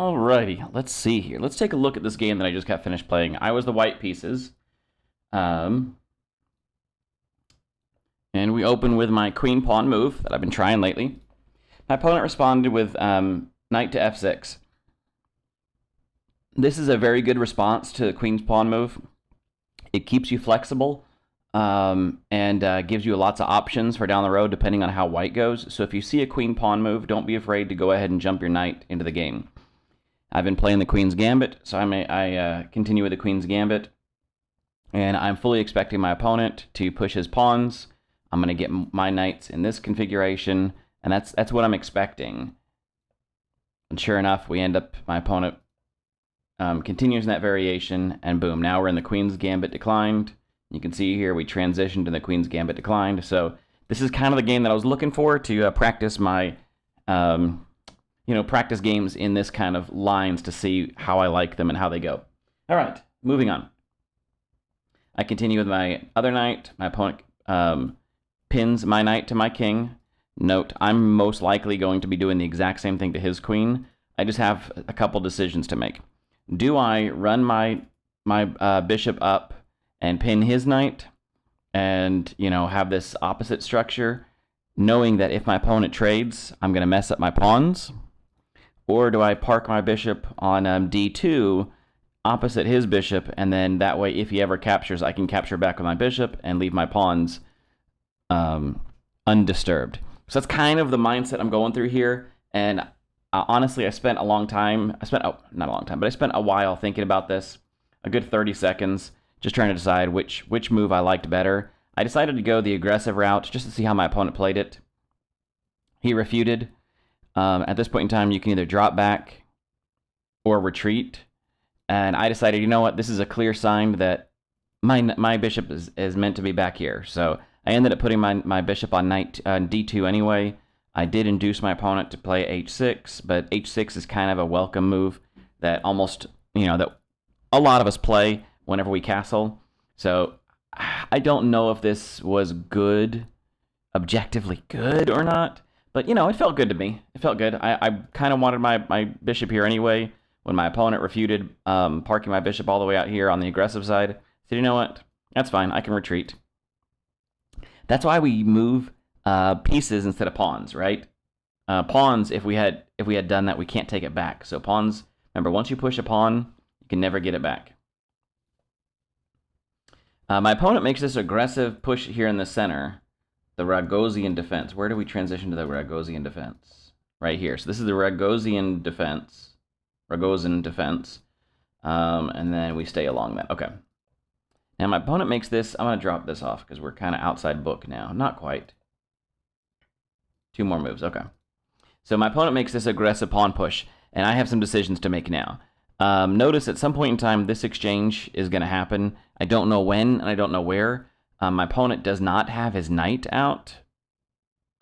Alrighty, let's see here. Let's take a look at this game that I just got finished playing. I was the white pieces. And we open with my queen pawn move that I've been trying lately. My opponent responded with knight to f6. This is a very good response to the queen's pawn move. It keeps you flexible and gives you lots of options for down the road depending on how white goes. So if you see a queen pawn move, don't be afraid to go ahead and jump your knight into the game. I've been playing the Queen's Gambit, so I continue with the Queen's Gambit. And I'm fully expecting my opponent to push his pawns. I'm going to get my knights in this configuration, and that's what I'm expecting. And sure enough, my opponent continues in that variation, and boom, now we're in the Queen's Gambit declined. You can see here we transitioned to the Queen's Gambit declined. So this is kind of the game that I was looking for to practice my... practice games in this kind of lines to see how I like them and how they go. All right, moving on. I continue with my other knight. My opponent pins my knight to my king. Note, I'm most likely going to be doing the exact same thing to his queen. I just have a couple decisions to make. Do I run my bishop up and pin his knight and, have this opposite structure, knowing that if my opponent trades, I'm going to mess up my pawns? Or do I park my bishop on d2 opposite his bishop, and then that way if he ever captures, I can capture back with my bishop and leave my pawns undisturbed. So that's kind of the mindset I'm going through here. And honestly, I spent a while thinking about this, a good 30 seconds, just trying to decide which move I liked better. I decided to go the aggressive route just to see how my opponent played it. He refuted. At this point in time, you can either drop back or retreat. And I decided, you know what, this is a clear sign that my bishop is meant to be back here. So I ended up putting my bishop on d2 anyway. I did induce my opponent to play h6, but h6 is kind of a welcome move that almost, that a lot of us play whenever we castle. So I don't know if this was good, objectively good or not. But, it felt good to me. It felt good. I kind of wanted my bishop here anyway. When my opponent refuted parking my bishop all the way out here on the aggressive side, I said, you know what? That's fine. I can retreat. That's why we move pieces instead of pawns, right? Pawns, if we had done that, we can't take it back. So pawns, remember, once you push a pawn, you can never get it back. My opponent makes this aggressive push here in the center. The Ragosian defense. Where do we transition to the Ragosian defense? Right here. So this is the Ragosian defense. And then we stay along that. Okay. Now my opponent makes this. I'm going to drop this off because we're kind of outside book now. Not quite. 2 more moves. Okay. So my opponent makes this aggressive pawn push, and I have some decisions to make now. Notice at some point in time, this exchange is going to happen. I don't know when, and I don't know where. My opponent does not have his knight out.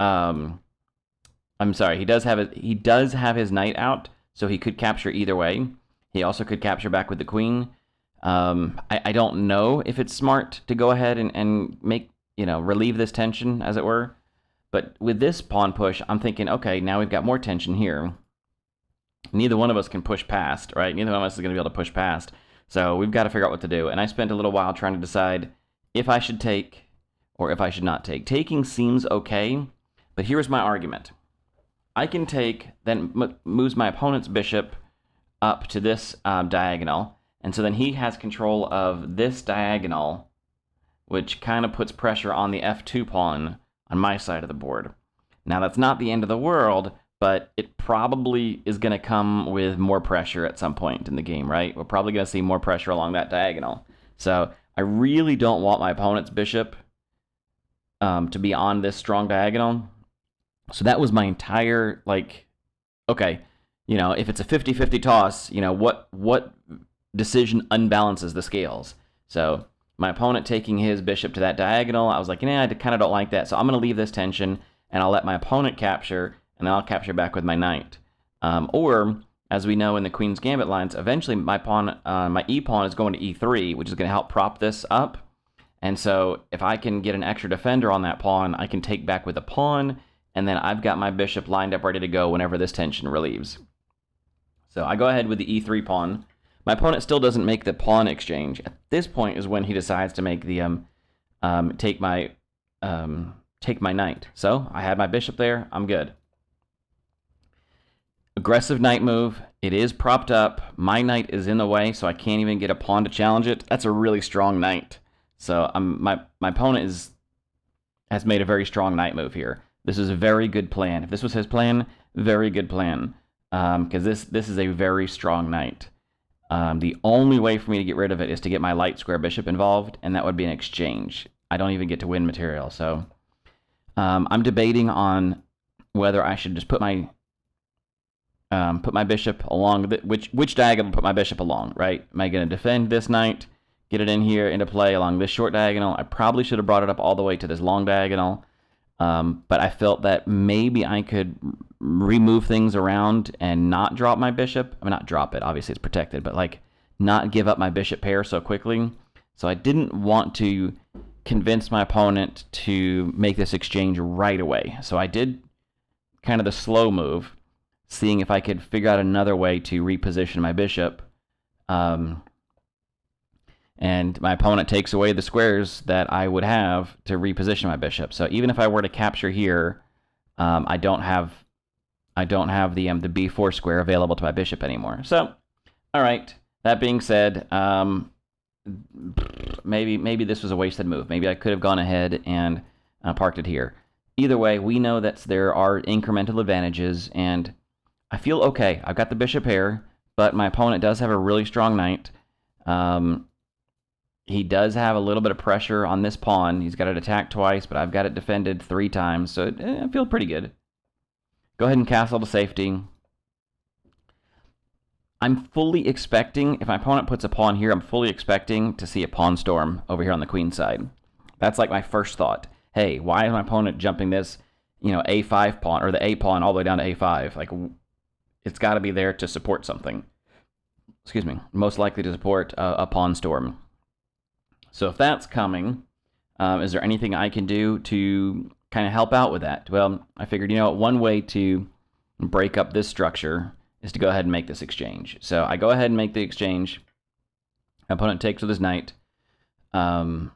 I'm sorry, he does have his knight out, so he could capture either way. He also could capture back with the queen. I don't know if it's smart to go ahead and make, relieve this tension, as it were. But with this pawn push, I'm thinking, okay, now we've got more tension here. Neither one of us can push past, right? Neither one of us is going to be able to push past. So we've got to figure out what to do. And I spent a little while trying to decide if I should take or if I should not take. Taking seems okay, but here's my argument. I can take, then moves my opponent's bishop up to this diagonal, and so then he has control of this diagonal, which kind of puts pressure on the f2 pawn on my side of the board. Now that's not the end of the world, but it probably is going to come with more pressure at some point in the game, right? We're probably going to see more pressure along that diagonal. So I really don't want my opponent's bishop to be on this strong diagonal. So that was my entire, okay, if it's a 50-50 toss, what decision unbalances the scales? So my opponent taking his bishop to that diagonal, I was like, I kind of don't like that. So I'm going to leave this tension, and I'll let my opponent capture, and then I'll capture back with my knight. Or, as we know in the Queen's Gambit lines, eventually my e-pawn is going to e3, which is going to help prop this up. And so if I can get an extra defender on that pawn, I can take back with a pawn, and then I've got my bishop lined up ready to go whenever this tension relieves. So I go ahead with the e3 pawn. My opponent still doesn't make the pawn exchange. At this point is when he decides to make the take my knight. So I had my bishop there. I'm good. Aggressive knight move. It is propped up. My knight is in the way, so I can't even get a pawn to challenge it. That's a really strong knight. So my opponent has made a very strong knight move here. This is a very good plan. If this was his plan, very good plan. Because this is a very strong knight. The only way for me to get rid of it is to get my light square bishop involved, and that would be an exchange. I don't even get to win material. So I'm debating on whether I should just put my bishop along which diagonal to put my bishop along, right? Am I going to defend this knight, get it in here into play along this short diagonal? I probably should have brought it up all the way to this long diagonal, but I felt that maybe I could remove things around and not drop my bishop. I mean, not drop it, obviously it's protected, but like not give up my bishop pair so quickly. So I didn't want to convince my opponent to make this exchange right away. So I did kind of the slow move, seeing if I could figure out another way to reposition my bishop. And my opponent takes away the squares that I would have to reposition my bishop. So even if I were to capture here, I don't have the b4 square available to my bishop anymore. So, all right. That being said, maybe this was a wasted move. Maybe I could have gone ahead and parked it here. Either way, we know that there are incremental advantages, and I feel okay. I've got the bishop here, but my opponent does have a really strong knight. He does have a little bit of pressure on this pawn. He's got it attacked twice, but I've got it defended 3 times, so I feel pretty good. Go ahead and castle to safety. I'm fully expecting, if my opponent puts a pawn here, I'm fully expecting to see a pawn storm over here on the queen side. That's like my first thought. Hey, why is my opponent jumping this, a5 pawn, or the a pawn all the way down to a5? Like, it's got to be there to support something. Excuse me. Most likely to support a pawn storm. So if that's coming, is there anything I can do to kind of help out with that? Well, I figured, one way to break up this structure is to go ahead and make this exchange. So I go ahead and make the exchange. My opponent takes with his knight. I've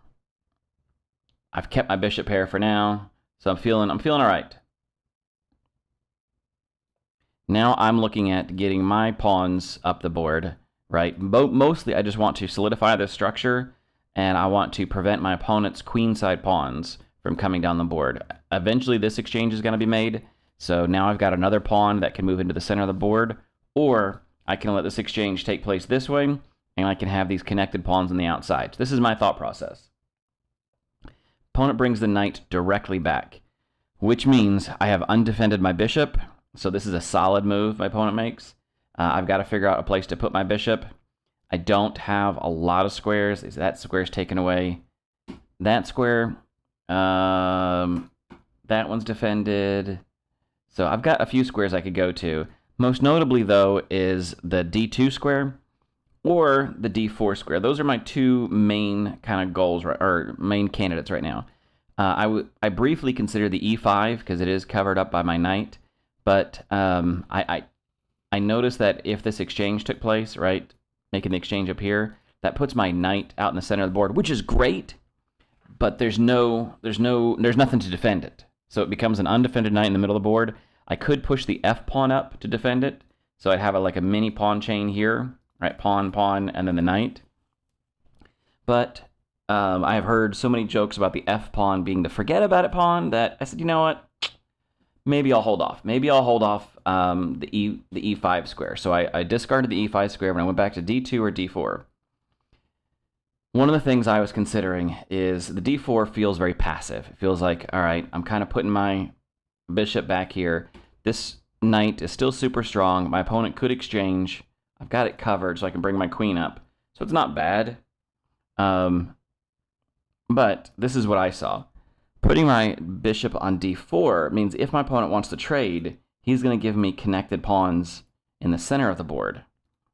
kept my bishop pair for now, so I'm feeling all right. Now I'm looking at getting my pawns up the board, right? Mostly I just want to solidify this structure, and I want to prevent my opponent's queenside pawns from coming down the board. Eventually this exchange is going to be made, so now I've got another pawn that can move into the center of the board, or I can let this exchange take place this way, and I can have these connected pawns on the outside. So this is my thought process. Opponent brings the knight directly back, which means I have undefended my bishop, so this is a solid move my opponent makes. I've got to figure out a place to put my bishop. I don't have a lot of squares. That square's taken away. That square, that one's defended. So I've got a few squares I could go to. Most notably, though, is the d2 square or the d4 square. Those are my 2 main kind of goals, or main candidates right now. I briefly consider the e5 because it is covered up by my knight, but I noticed that if this exchange took place, right, making the exchange up here, that puts my knight out in the center of the board, which is great, but there's nothing to defend it. So it becomes an undefended knight in the middle of the board. I could push the f pawn up to defend it, so I'd have like a mini pawn chain here, right? Pawn, pawn, and then the knight. But I have heard so many jokes about the f pawn being the forget about it pawn that I said, you know what? Maybe I'll hold off. Maybe I'll hold off the e5 square. So I discarded the e5 square and I went back to d2 or d4. One of the things I was considering is the d4 feels very passive. It feels like, all right, I'm kind of putting my bishop back here. This knight is still super strong. My opponent could exchange. I've got it covered so I can bring my queen up. So it's not bad. But this is what I saw. Putting my bishop on d4 means if my opponent wants to trade, he's going to give me connected pawns in the center of the board.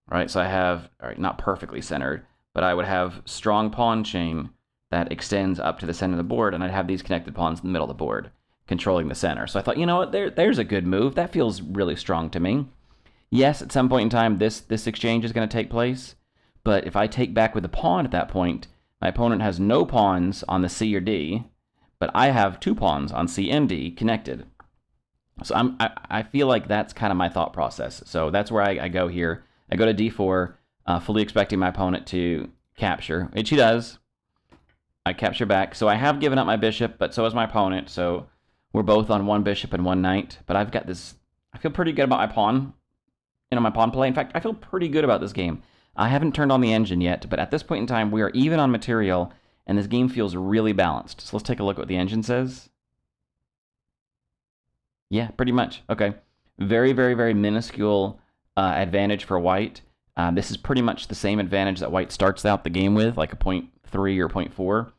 Right? So I have, all right, not perfectly centered, but I would have strong pawn chain that extends up to the center of the board, and I'd have these connected pawns in the middle of the board, controlling the center. So I thought, you know what, there's a good move. That feels really strong to me. Yes, at some point in time, this exchange is going to take place. But if I take back with a pawn at that point, my opponent has no pawns on the C or D, but I have 2 pawns on C and D connected. So I feel like that's kind of my thought process. So that's where I go here. I go to D4, fully expecting my opponent to capture, which he does. I capture back. So I have given up my bishop, but so has my opponent. So we're both on 1 bishop and 1 knight. But I've got this. I feel pretty good about my pawn. My pawn play. In fact, I feel pretty good about this game. I haven't turned on the engine yet, but at this point in time, we are even on material, and this game feels really balanced. So let's take a look at what the engine says. Yeah, pretty much. Okay. Very, very, very minuscule advantage for white. This is pretty much the same advantage that white starts out the game with, like a 0.3 or 0.4.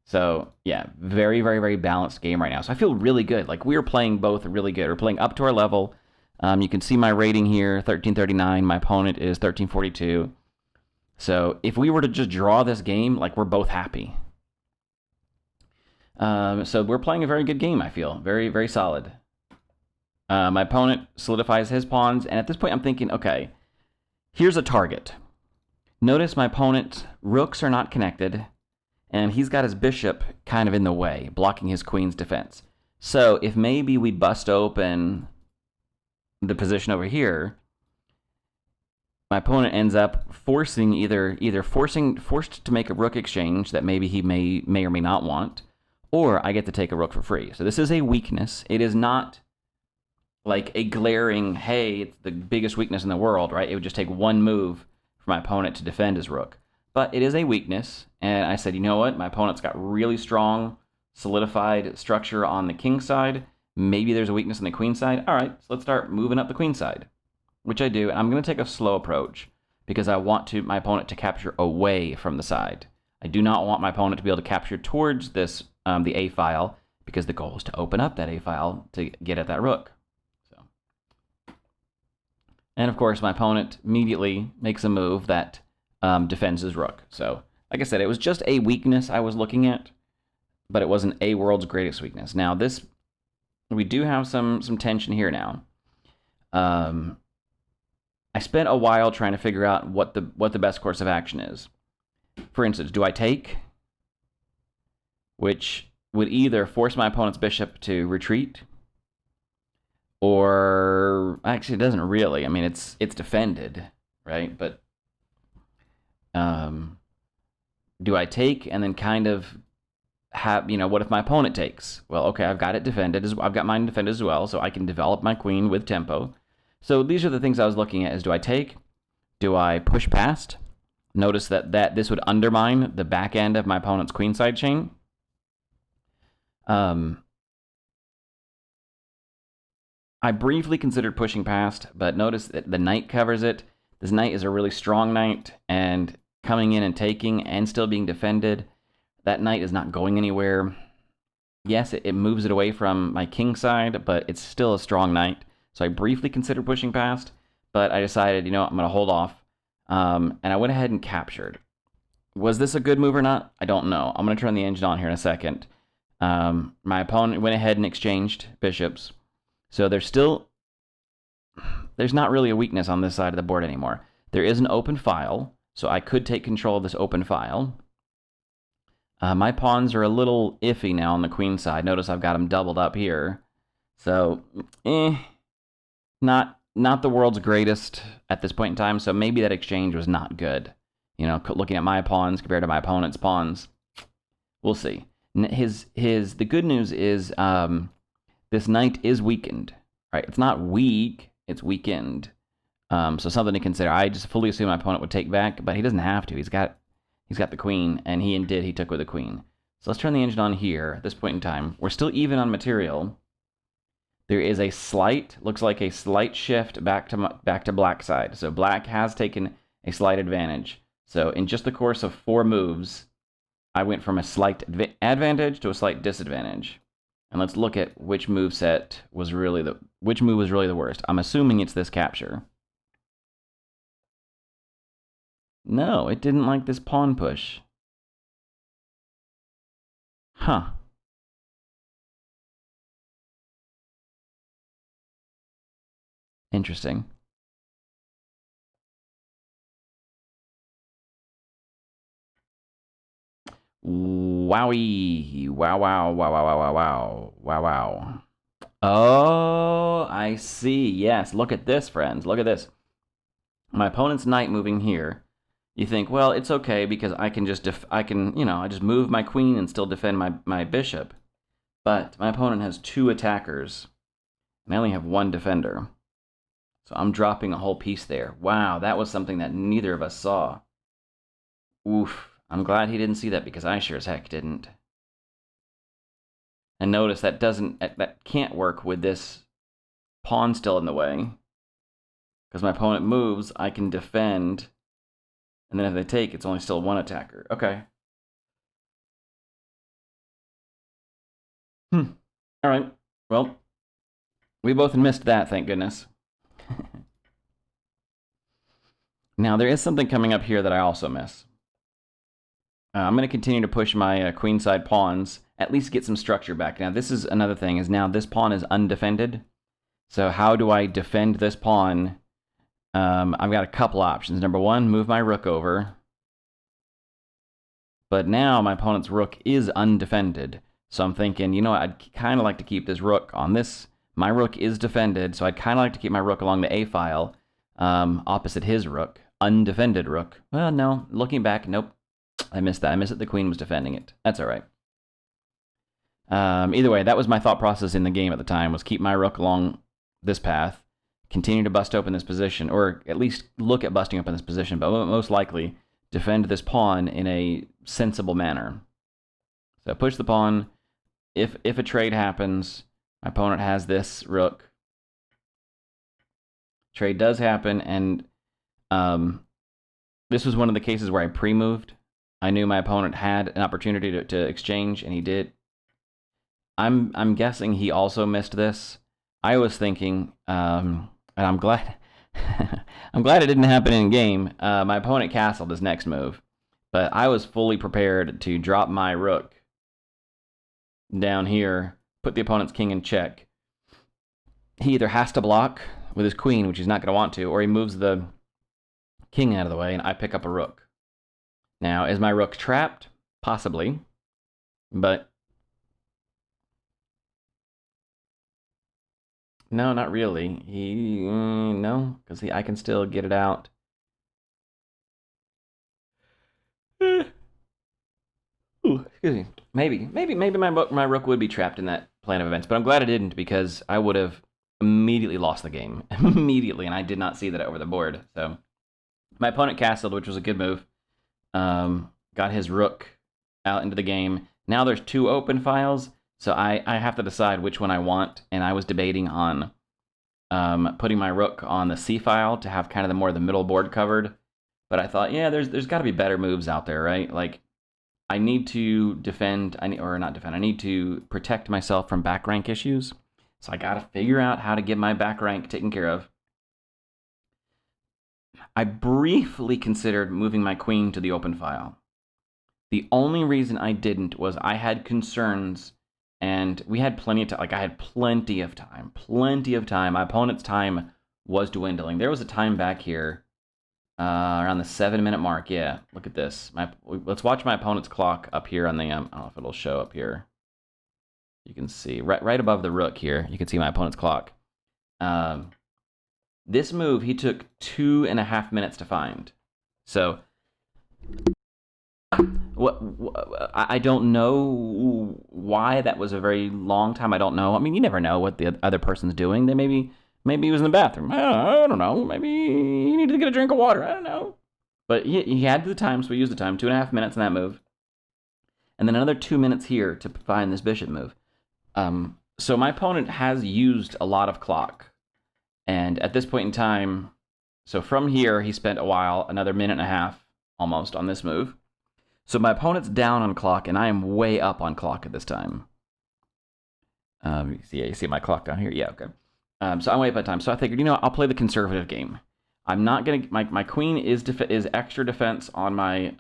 So, yeah, very, very, very balanced game right now. So I feel really good. Like, we are playing both really good. We're playing up to our level. You can see my rating here, 1339. My opponent is 1342. So if we were to just draw this game, like, we're both happy. So we're playing a very good game, I feel. Very, very solid. My opponent solidifies his pawns, and at this point I'm thinking, okay, here's a target. Notice my opponent's rooks are not connected, and he's got his bishop kind of in the way, blocking his queen's defense. So if maybe we bust open the position over here, my opponent ends up forcing forced to make a rook exchange that maybe he may or may not want, or I get to take a rook for free. So this is a weakness. It is not like a glaring, hey, it's the biggest weakness in the world, right? It would just take one move for my opponent to defend his rook. But it is a weakness, and I said, you know what? My opponent's got really strong, solidified structure on the king side. Maybe there's a weakness on the queen side. All right, so let's start moving up the queen side, which I do. And I'm going to take a slow approach because I want my opponent to capture away from the side. I do not want my opponent to be able to capture towards this the A file, because the goal is to open up that A file to get at that rook. And of course, my opponent immediately makes a move that defends his rook. So, like I said, it was just a weakness I was looking at, but it wasn't a world's greatest weakness. Now, we do have some tension here now. I spent a while trying to figure out what the best course of action is. For instance, do I take, which would either force my opponent's bishop to retreat, or actually it doesn't really. I mean, it's defended, right? But do I take and then kind of have, what if my opponent takes? Well, okay, I've got it defended. I've got mine defended as well, so I can develop my queen with tempo. So these are the things I was looking at: is do I take? Do I push past? Notice that this would undermine the back end of my opponent's queenside chain. I briefly considered pushing past, but notice that the knight covers it. This knight is a really strong knight, and coming in and taking and still being defended, that knight is not going anywhere. Yes, it moves it away from my king side, but it's still a strong knight. So I briefly considered pushing past, but I decided, I'm going to hold off. And I went ahead and captured. Was this a good move or not? I don't know. I'm going to turn the engine on here in a second. My opponent went ahead and exchanged bishops. So there's not really a weakness on this side of the board anymore. There is an open file, so I could take control of this open file. My pawns are a little iffy now on the queen side. Notice I've got them doubled up here. So, not the world's greatest at this point in time, so maybe that exchange was not good. Looking at my pawns compared to my opponent's pawns. We'll see. The good news is this knight is weakened, right? It's not weak, it's weakened. So something to consider. I just fully assume my opponent would take back, but he doesn't have to. He's got the queen, and he took with the queen. So let's turn the engine on here at this point in time. We're still even on material. There is looks like a slight shift back to black side. So black has taken a slight advantage. So in just the course of 4 moves, I went from a slight advantage to a slight disadvantage. And let's look at which move was really the worst. I'm assuming it's this capture. No, it didn't like this pawn push. Huh. Interesting. Wowie. Wow, wow, wow, wow, wow, wow, wow, wow. Oh, I see. Yes, look at this, friends. Look at this. My opponent's knight moving here. You think, well, it's okay because I can just, I just move my queen and still defend my bishop. But my opponent has 2 attackers, and I only have 1 defender. So I'm dropping a whole piece there. Wow, that was something that neither of us saw. Oof. I'm glad he didn't see that because I sure as heck didn't. And notice that can't work with this pawn still in the way. Because my opponent moves, I can defend. And then if they take, it's only still 1 attacker. Okay. Alright. Well, we both missed that, thank goodness. Now, there is something coming up here that I also miss. I'm going to continue to push my queenside pawns, at least get some structure back. Now, this is another thing, is now this pawn is undefended. So how do I defend this pawn? I've got a couple options. Number 1, move my rook over. But now my opponent's rook is undefended. So I'm thinking, you know what, I'd kind of like to keep this rook on this. My rook is defended, so I'd kind of like to keep my rook along the A file, opposite his rook. Undefended rook. Well, no, looking back, nope. I missed that. I missed that the queen was defending it. That's all right. Either way, that was my thought process in the game at the time, was keep my rook along this path, continue to bust open this position, or at least look at busting open this position, but most likely defend this pawn in a sensible manner. So push the pawn. If a trade happens, my opponent has this rook. Trade does happen, and this was one of the cases where I pre-moved. I knew my opponent had an opportunity to exchange, and he did. I'm guessing he also missed this. I was thinking, and I'm glad I'm glad it didn't happen in game. My opponent castled his next move, but I was fully prepared to drop my rook down here, put the opponent's king in check. He either has to block with his queen, which he's not going to want to, or he moves the king out of the way, and I pick up a rook. Now, is my rook trapped? Possibly, but no, not really. No, because I can still get it out. Ooh, excuse me. Maybe my rook would be trapped in that plan of events, but I'm glad it didn't, because I would have immediately lost the game. Immediately, and I did not see that over the board. So my opponent castled, which was a good move. Got his rook out into the game. Now there's 2 open files, so I have to decide which one I want, and I was debating on putting my rook on the C file to have kind of the middle board covered. But I thought, yeah, there's got to be better moves out there, right? Like, I need to defend, I need to protect myself from back rank issues. So I got to figure out how to get my back rank taken care of. I briefly considered moving my queen to the open file. The only reason I didn't was I had concerns, and we had plenty of time. Like, I had plenty of time. My opponent's time was dwindling. There was a time back here around the 7-minute mark. Yeah, look at this. Let's watch my opponent's clock up here on the, I don't know if it'll show up here. You can see, right above the rook here, you can see my opponent's clock. This move, he took 2.5 minutes to find. So, I don't know why that was a very long time. I don't know. I mean, you never know what the other person's doing. They maybe he was in the bathroom. I don't know. Maybe he needed to get a drink of water. I don't know. But he had the time, so we used the time. 2.5 minutes in that move. And then another 2 minutes here to find this bishop move. So my opponent has used a lot of clock. And at this point in time, so from here, he spent a while, another 1.5 minutes almost on this move. So my opponent's down on clock, and I am way up on clock at this time. You see my clock down here? Yeah, okay. So I'm way up on time. So I figured, I'll play the conservative game. I'm not going to... My queen is extra defense on my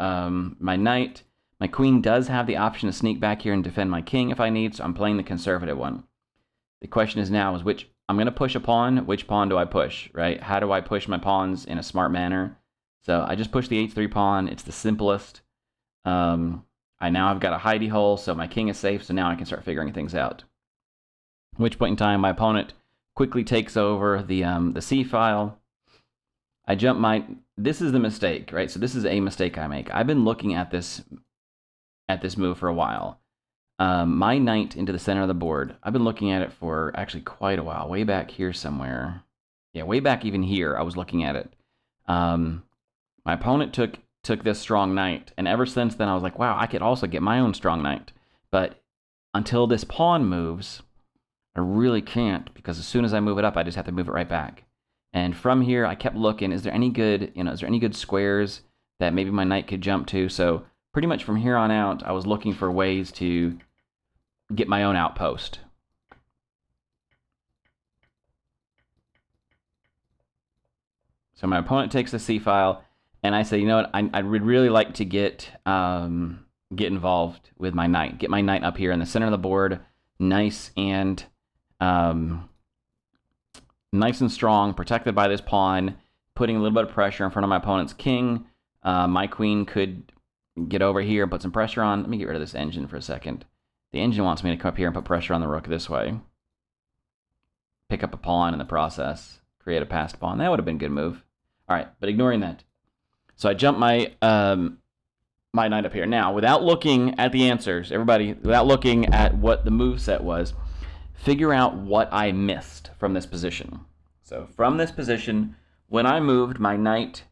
my knight. My queen does have the option to sneak back here and defend my king if I need, so I'm playing the conservative one. The question is now which... I'm going to push a pawn. Which pawn do I push, right? How do I push my pawns in a smart manner? So I just push the h3 pawn. It's the simplest. I've got a hidey hole, so my king is safe, so now I can start figuring things out. At which point in time, my opponent quickly takes over the C file. I jump my... This is the mistake, right? So this is a mistake I make. I've been looking at this move for a while. My knight into the center of the board. I've been looking at it for actually quite a while. Way back here somewhere. Yeah, way back even here, I was looking at it. My opponent took this strong knight, and ever since then I was like, wow, I could also get my own strong knight. But until this pawn moves, I really can't, because as soon as I move it up, I just have to move it right back. And from here, I kept looking, is there any good squares that maybe my knight could jump to? So pretty much from here on out, I was looking for ways to get my own outpost. So my opponent takes the C file, and I say, you know what, I would really like to get involved with my knight. Get my knight up here in the center of the board, nice and strong, protected by this pawn, putting a little bit of pressure in front of my opponent's king. My queen could get over here and put some pressure on. Let me get rid of this engine for a second. The engine wants me to come up here and put pressure on the rook this way. Pick up a pawn in the process. Create a passed pawn. That would have been a good move. All right, but ignoring that. So I jump my my knight up here. Now, without looking at the answers, everybody, without looking at what the move set was, figure out what I missed from this position. So from this position, when I moved my knight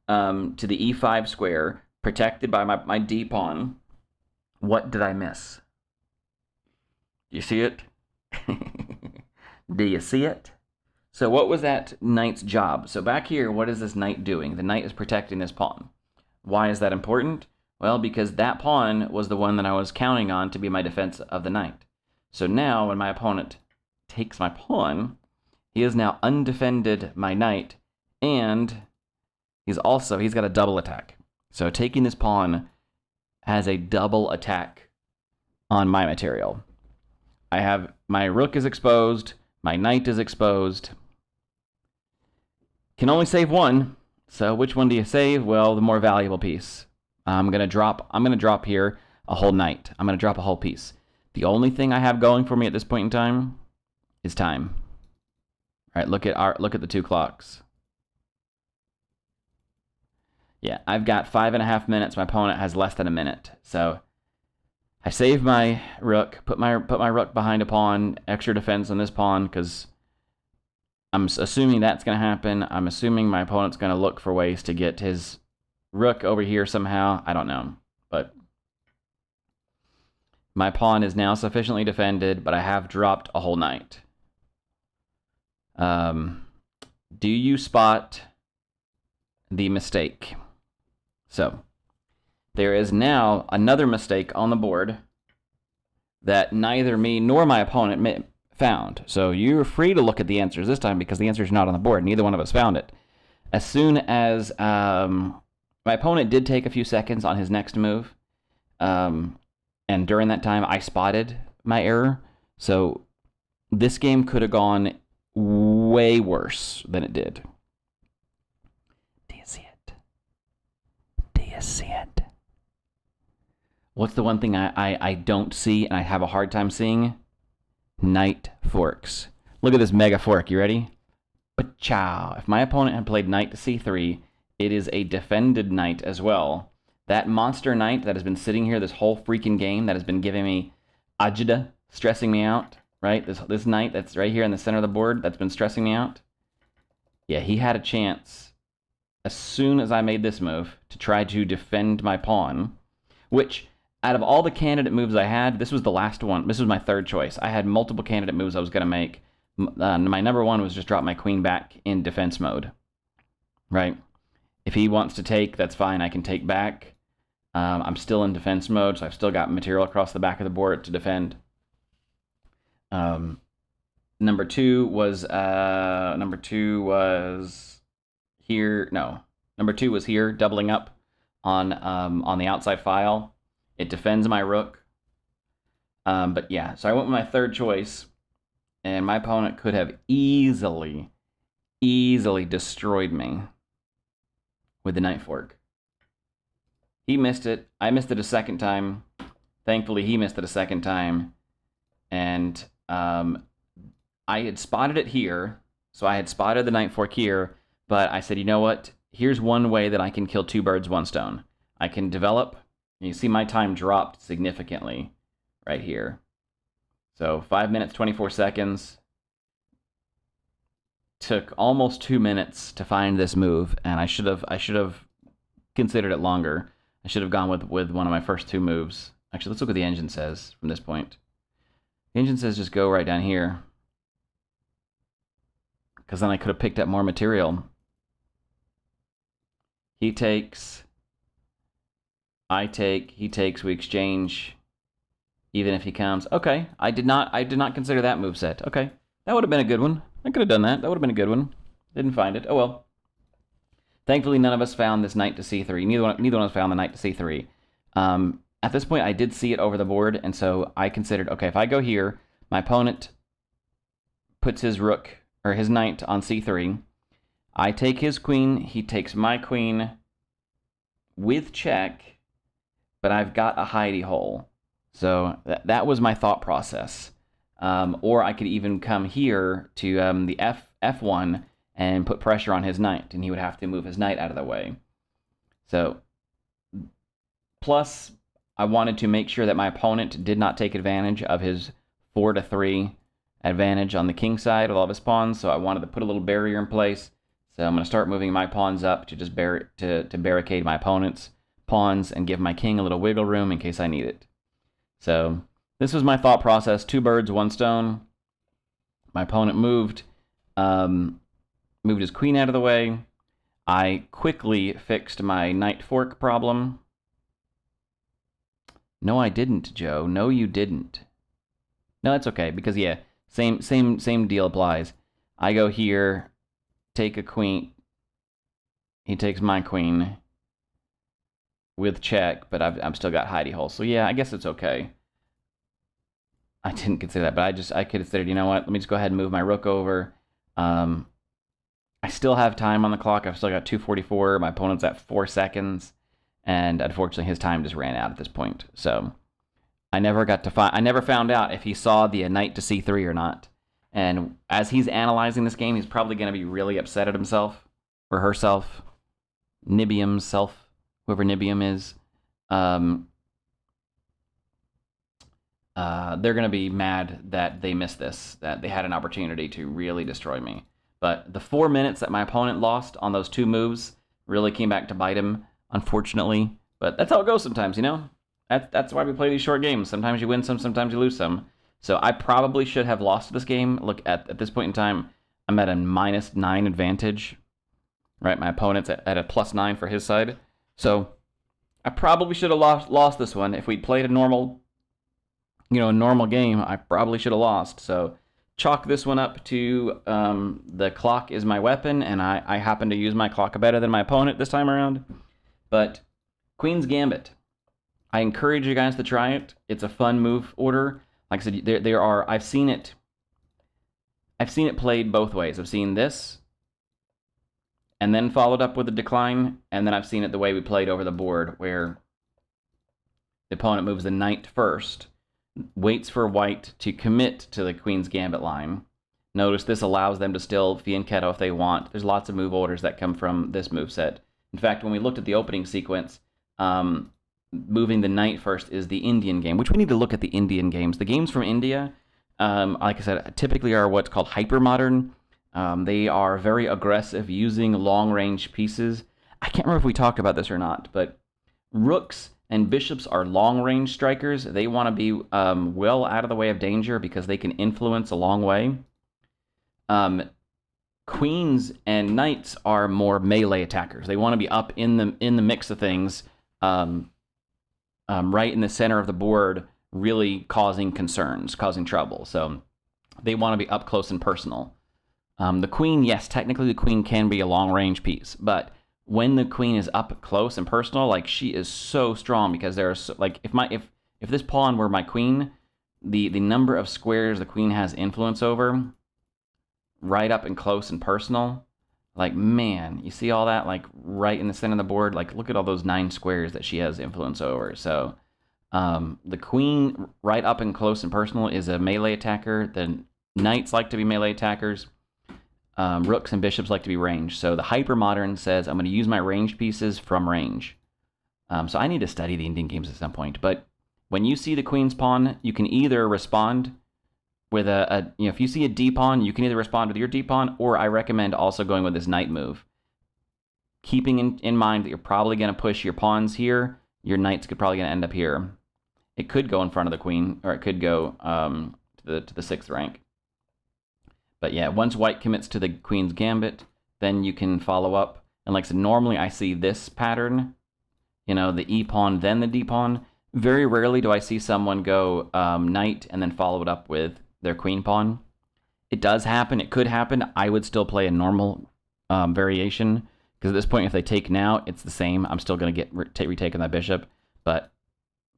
to the e5 square, protected by my d pawn, what did I miss? Do you see it? Do you see it? So what was that knight's job? So back here, what is this knight doing? The knight is protecting this pawn. Why is that important? Well, because that pawn was the one that I was counting on to be my defense of the knight. So now when my opponent takes my pawn, he has now undefended my knight, and he's got a double attack. So taking this pawn has a double attack on my material. I have my rook is exposed, my knight is exposed. Can only save one. So which one do you save? Well, the more valuable piece. I'm gonna drop here a whole knight. I'm gonna drop a whole piece. The only thing I have going for me at this point in time is time. All right, look at the two clocks. Yeah, I've got 5.5 minutes. My opponent has less than a minute. So I save my rook, put my rook behind a pawn, extra defense on this pawn, because I'm assuming that's going to happen. I'm assuming my opponent's going to look for ways to get his rook over here somehow. I don't know. But my pawn is now sufficiently defended, but I have dropped a whole knight. Do you spot the mistake? So there is now another mistake on the board that neither me nor my opponent found. So you're free to look at the answers this time because the answer's not on the board. Neither one of us found it. As soon as my opponent did take a few seconds on his next move, and during that time I spotted my error. So this game could have gone way worse than it did. Do you see it? Do you see it? What's the one thing I don't see and I have a hard time seeing? Knight forks. Look at this mega fork. You ready? Ba-chow. If my opponent had played knight to c3, it is a defended knight as well. That monster knight that has been sitting here this whole freaking game, that has been giving me agita, stressing me out, right? This knight that's right here in the center of the board that's been stressing me out. Yeah, he had a chance as soon as I made this move to try to defend my pawn, which out of all the candidate moves I had, this was the last one. This was my third choice. I had multiple candidate moves I was going to make. My number one was just drop my queen back in defense mode, right? If he wants to take, that's fine. I can take back. I'm still in defense mode, so I've still got material across the back of the board to defend. Number two was here. No, number two was here, doubling up on the outside file. It defends my rook. But yeah, so I went with my third choice, and my opponent could have easily destroyed me with the knight fork. He missed it. I missed it a second time. Thankfully, he missed it a second time. And I had spotted it here. So I had spotted the Night Fork here. But I said, you know what? Here's one way that I can kill 2 birds, 1 stone. I can develop. You see my time dropped significantly right here. So 5 minutes, 24 seconds. Took almost 2 minutes to find this move, and I should have considered it longer. I should have gone with one of my first 2 moves. Actually, let's look what the engine says from this point. The engine says just go right down here, because then I could have picked up more material. He takes, I take, he takes, we exchange. Even if he comes, okay. I did not consider that move set. Okay, that would have been a good one. I could have done that. That would have been a good one. Didn't find it. Oh well. Thankfully, none of us found this knight to c3. Neither one of us found the knight to c3. At this point, I did see it over the board, and so I considered, okay, if I go here, my opponent puts his rook or his knight on c3. I take his queen. He takes my queen with check, but I've got a hidey hole. So that was my thought process. Or I could even come here to the f1 and put pressure on his knight, and he would have to move his knight out of the way. So, plus, I wanted to make sure that my opponent did not take advantage of his 4-3 advantage on the king side with all of his pawns, so I wanted to put a little barrier in place. So I'm going to start moving my pawns up to just to barricade my opponent's pawns and give my king a little wiggle room in case I need it. So this was my thought process. 2 birds, 1 stone. My opponent moved his queen out of the way. I quickly fixed my knight fork problem. No, I didn't, Joe. No, you didn't. No, that's okay, because yeah, same deal applies. I go here, take a queen. He takes my queen with check, but I've still got hidey hole. So yeah, I guess it's okay. I didn't consider that, but I considered, you know what? Let me just go ahead and move my rook over. I still have time on the clock. I've still got 2:44. My opponent's at 4 seconds, and unfortunately, his time just ran out at this point. So I never found out if he saw the knight to c3 or not. And as he's analyzing this game, he's probably going to be really upset at himself or herself, Nibium's self, whoever Nibium is. They're going to be mad that they missed this, that they had an opportunity to really destroy me. But the 4 minutes that my opponent lost on those 2 moves really came back to bite him, unfortunately. But that's how it goes sometimes, you know? That's why we play these short games. Sometimes you win some, sometimes you lose some. So I probably should have lost this game. Look, at this point in time, I'm at a -9 advantage. Right, my opponent's at a +9 for his side. So I probably should have lost this one. If we'd played a normal game, I probably should have lost. So chalk this one up to the clock is my weapon, and I happen to use my clock better than my opponent this time around. But Queen's Gambit, I encourage you guys to try it. It's a fun move order. Like I said, I've seen it played both ways. I've seen this, and then followed up with a decline, and then I've seen it the way we played over the board, where the opponent moves the knight first, waits for white to commit to the Queen's Gambit line. Notice this allows them to still fianchetto if they want. There's lots of move orders that come from this move set. In fact, when we looked at the opening sequence, moving the knight first is the Indian game, which we need to look at the Indian games. The games from India, like I said, typically are what's called hyper-modern. They are very aggressive, using long-range pieces. I can't remember if we talked about this or not, but rooks and bishops are long-range strikers. They want to be well out of the way of danger because they can influence a long way. Queens and knights are more melee attackers. They want to be up in the mix of things, right in the center of the board, really causing concerns, causing trouble. So they want to be up close and personal. The queen, yes, technically the queen can be a long-range piece, but when the queen is up close and personal, like, she is so strong, because there's like, if this pawn were my queen, the number of squares the queen has influence over, right up and close and personal, Like, man, you see all that, like, right in the center of the board? Like, look at all those 9 squares that she has influence over. So, the queen, right up and close and personal, is a melee attacker. The knights like to be melee attackers. Rooks and bishops like to be ranged. So the hyper-modern says, I'm going to use my ranged pieces from range. So I need to study the Indian games at some point. But when you see the queen's pawn, you can either respond with if you see a D pawn, you can either respond with your D pawn, or I recommend also going with this knight move. Keeping in mind that you're probably going to push your pawns here, your knights could probably going to end up here. It could go in front of the queen, or it could go to the 6th rank. But yeah, once white commits to the queen's gambit, then you can follow up. And like I said, normally I see this pattern, the E pawn, then the D pawn. Very rarely do I see someone go knight and then follow it up with their queen pawn. It does happen. It could happen. I would still play a normal variation, because at this point, if they take now, it's the same. I'm still going to get retaken that bishop, but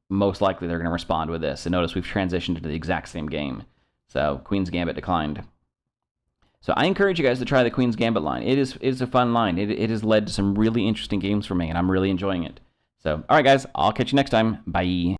most likely they're going to respond with this. And notice we've transitioned to the exact same game. So Queen's Gambit declined. So I encourage you guys to try the Queen's Gambit line. It is a fun line. It has led to some really interesting games for me, and I'm really enjoying it. So, all right, guys, I'll catch you next time. Bye.